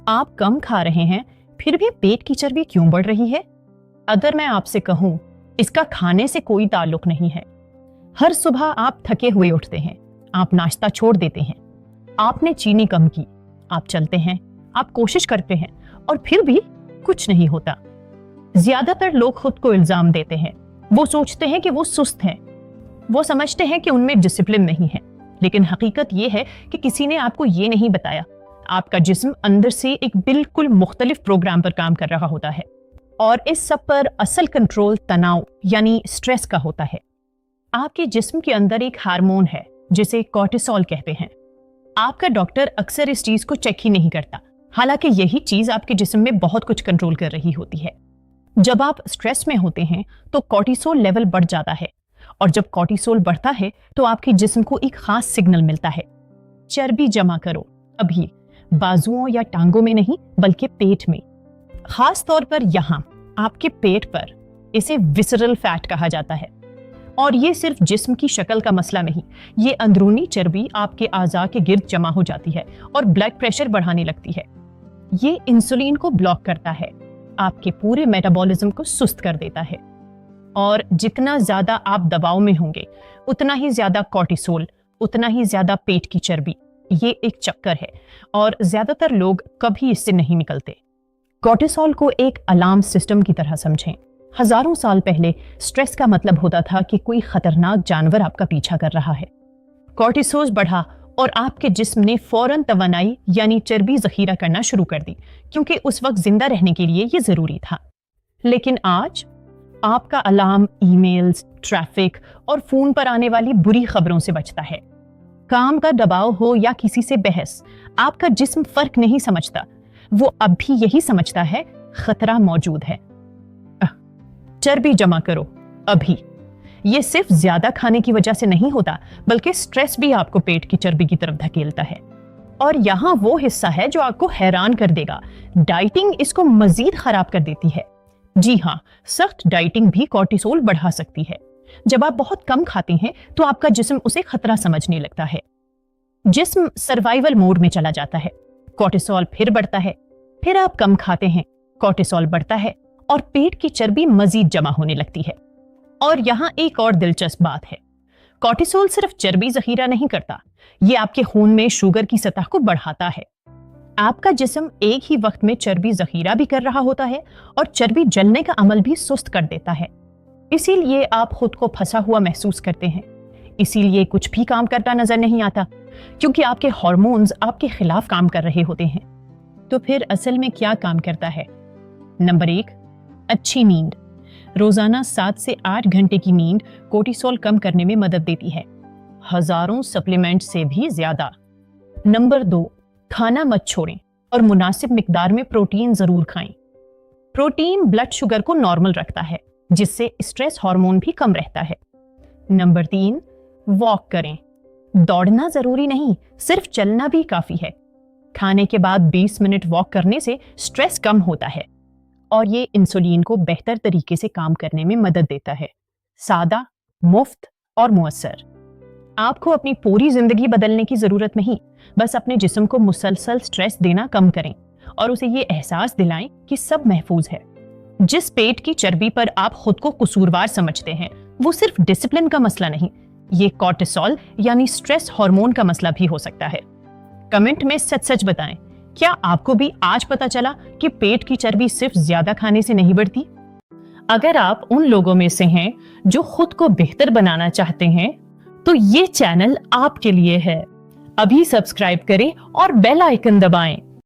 आप कम खा रहे हैं फिर भी पेट की चर्बी क्यों बढ़ रही है? अगर मैं आपसे कहूं, इसका खाने से कोई ताल्लुक नहीं है। हर सुबह आप थके हुए उठते हैं, आप नाश्ता छोड़ देते हैं, आपने चीनी कम की, आप चलते हैं, आप कोशिश करते हैं और फिर भी कुछ नहीं होता। ज्यादातर लोग खुद को इल्जाम देते हैं। वो सोचते हैं कि वो सुस्त हैं, वो समझते हैं कि उनमें डिसिप्लिन नहीं है। लेकिन हकीकत ये है कि किसी ने आपको ये नहीं बताया, आपका जिस्म अंदर से एक बिल्कुल मुख्तलिफ प्रोग्राम पर काम कर रहा होता है और इस सब पर असल कंट्रोल तनाव यानी स्ट्रेस का होता है। आपके जिस्म के अंदर एक हार्मोन है जिसे कॉर्टिसोल कहते हैं। आपका डॉक्टर अक्सर इस चीज को चेक ही नहीं करता, हालांकि यही चीज आपके जिस्म में बहुत कुछ कंट्रोल कर रही होती है। जब आप स्ट्रेस में होते हैं तो कॉर्टिसोल लेवल बढ़ जाता है और जब कॉर्टिसोल बढ़ता है तो आपके जिस्म को एक खास सिग्नल मिलता है, चर्बी जमा करो अभी, बाजुओं या टांगों में नहीं बल्कि पेट में, खास तौर पर यहाँ आपके पेट पर। इसे विसरल फैट कहा जाता है और ये सिर्फ जिस्म की शक्ल का मसला नहीं, ये अंदरूनी चर्बी आपके आज़ा के गिर्द जमा हो जाती है और ब्लड प्रेशर बढ़ाने लगती है। ये इंसुलिन को ब्लॉक करता है, आपके पूरे मेटाबॉलिज्म को सुस्त कर देता है और जितना ज्यादा आप दबाव में होंगे उतना ही ज्यादा कॉर्टिसोल, उतना ही ज्यादा पेट की चर्बी। ये एक चक्कर है और ज्यादातर लोग कभी इससे नहीं निकलते। कॉर्टिसोल को एक अलार्म सिस्टम की तरह समझें। हजारों साल पहले स्ट्रेस का मतलब होता था कि कोई खतरनाक जानवर आपका पीछा कर रहा है। कॉर्टिसोल बढ़ा और आपके जिस्म ने फौरन तवानाई यानी चर्बी जखीरा करना शुरू कर दी, क्योंकि उस वक्त जिंदा रहने के लिए ये जरूरी था। लेकिन आज आपका अलार्म ईमेल्स, ट्रैफिक और फोन पर आने वाली बुरी खबरों से बचता है। काम का दबाव हो या किसी से बहस, आपका जिस्म फर्क नहीं समझता, वो अब भी यही समझता है खतरा मौजूद है। चर्बी जमा करो अभी। ये सिर्फ ज्यादा खाने की वजह से नहीं होता, बल्कि स्ट्रेस भी आपको पेट की चर्बी की तरफ धकेलता है। और यहाँ वो हिस्सा है जो आपको हैरान कर देगा, डाइटिंग इसको मजीद खराब कर देती है। जी हाँ, सख्त डाइटिंग भी कॉर्टिसोल बढ़ा सकती है। जब आप बहुत कम खाते हैं तो आपका जिस्म उसे खतरा समझने लगता है, जिस्म सर्वाइवल मोड में चला जाता है, कॉर्टिसोल फिर बढ़ता है। फिर आप कम खाते हैं, कॉर्टिसोल बढ़ता है और पेट की चर्बी मजीद जमा होने लगती है। और यहाँ एक और दिलचस्प बात है, कॉर्टिसोल सिर्फ चर्बी जखीरा नहीं करता, ये आपके खून में शुगर की सतह को बढ़ाता है। आपका जिस्म एक ही वक्त में चर्बी जखीरा भी कर रहा होता है और चर्बी जलने का अमल भी सुस्त कर देता है। इसीलिए आप खुद को फंसा हुआ महसूस करते हैं, इसीलिए कुछ भी काम करना नजर नहीं आता, क्योंकि आपके हार्मोन्स आपके खिलाफ काम कर रहे होते हैं। तो फिर असल में क्या काम करता है? नंबर 1, अच्छी नींद। रोजाना 7 से 8 घंटे की नींद कोर्टिसोल कम करने में मदद देती है, हजारों सप्लीमेंट से भी ज्यादा। नंबर 2, खाना मत छोड़ें और मुनासिब मिकदार में प्रोटीन जरूर खाएं। प्रोटीन ब्लड शुगर को नॉर्मल रखता है, जिससे स्ट्रेस हार्मोन भी कम रहता है। नंबर 3, वॉक करें। दौड़ना जरूरी नहीं, सिर्फ चलना भी काफी है। खाने के बाद 20 मिनट वॉक करने से स्ट्रेस कम होता है और ये इंसुलिन को बेहतर तरीके से काम करने में मदद देता है। सादा, मुफ्त और मुअस्सर। आपको अपनी पूरी जिंदगी बदलने की जरूरत नहीं, बस अपने जिस्म को मुसलसल स्ट्रेस देना कम करें और उसे ये एहसास दिलाएं कि सब महफूज है। जिस पेट की चर्बी पर आप खुद को कसूरवार समझते हैं, वो सिर्फ डिसिप्लिन का मसला नहीं, ये कॉर्टिसोल यानी स्ट्रेस हार्मोन का मसला भी हो सकता है। कमेंट में सच सच बताएं, क्या आपको भी आज पता चला कि पेट की चर्बी सिर्फ ज्यादा खाने से नहीं बढ़ती? अगर आप उन लोगों में से हैं जो खुद को बेहतर बनाना चाहते हैं, तो ये चैनल आपके लिए है। अभी सब्सक्राइब करें और बेल आइकन दबाएं